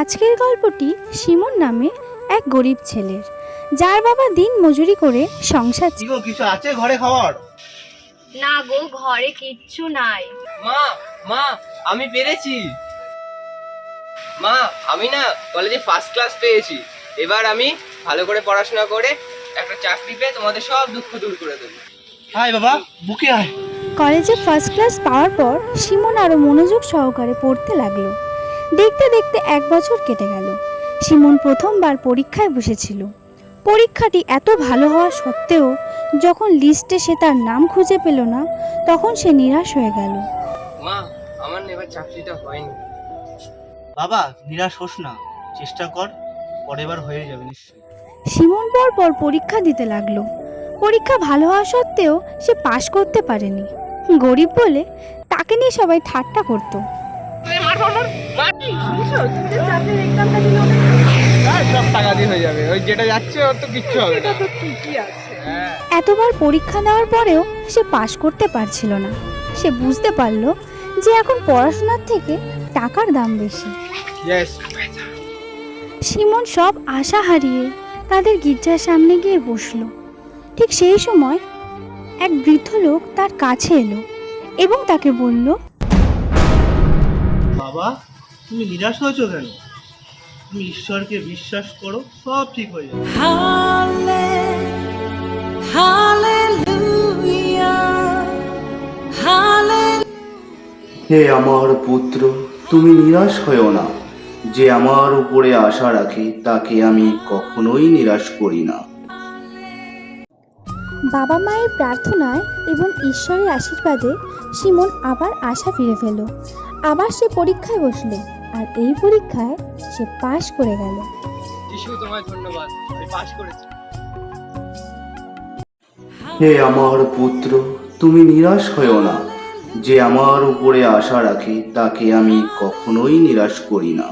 আজকের গল্পটি সিমন নামে এক গরিব ছেলের, যার বাবা দিন মজুরি করে সংসার কিছু আছে ঘরে খাওয়ার? না গো, ঘরে কিচ্ছু নাই। মা মা আমি পেরেছি। মা আমি না কলেজে ফার্স্ট ক্লাস পেয়েছি। এবার আমি ভালো করে পড়াশোনা করে একটা চাকরি পেয়ে তোমাদের সব দুঃখ দূর করে দেবো। হাই বাবা, বুকে আয়। কলেজে ফার্স্ট ক্লাস পাওয়ার পর সিমন আরও মনোযোগ সহকারে পড়তে লাগলো। দেখতে দেখতে 1 বছর কেটে গেল। সিমন প্রথমবার পরীক্ষায় বসেছিল। পরীক্ষাটি এত ভালো হওয়া সত্ত্বেও যখন লিস্টে সে তার নাম খুঁজে পেল না, তখন সে নিরাশ হয়ে গেল। মা আমার না এবার চাকরিটা হয়নি। বাবা নিরাশ হোস না, চেষ্টা কর, পরের বার হয়ে যাবে নিশ্চয়ই। সিমন পর পরীক্ষা দিতে লাগলো। পরীক্ষা ভালো হওয়া সত্ত্বেও সে পাশ করতে পারেনি। গরিব বলে তাকে নিয়ে সবাই ঠাট্টা করতো। সব টাকা দিয়ে হয়ে যাবে, ওই যেটা যাচ্ছে ওর তো কিচ্ছু হবে না। এতবার পরীক্ষা দেওয়ার পরেও সে পাশ করতে পারছিল না। সে বুঝতে পারলো যে এখন পড়াশোনার থেকে টাকার দাম বেশি। সিমন সব আশা হারিয়ে তাদের গির্জার সামনে গিয়ে বসলো। ঠিক সেই সময় এক বৃদ্ধ লোক তার কাছে এলো এবং তাকে বলল, বাবা তুমি নিরাশ হয়েছো কেন? তুমি ঈশ্বরকে বিশ্বাস করো, সব ঠিক হয়ে যাবে। হে আমার পুত্র, তুমি নিরাশ হয়েও না। যে আমার উপরে আশা রাখে তাকে আমি কখনোই নিরাশ করি না। বাবা মায়ের প্রার্থনায় এবং ঈশ্বরের আশীর্বাদে সিমন আবার আশা ফিরে পেল। আবার সে পরীক্ষায় বসলো, আর এই পরীক্ষায় সে পাশ করে গেল। যিশু তোমায় ধন্যবাদ, আমি পাশ করেছি। হে আমার পুত্র, তুমি নিরাশ হয়েও না। যে আমার উপরে আশা রাখে তাকে আমি কখনোই নিরাশ করি না।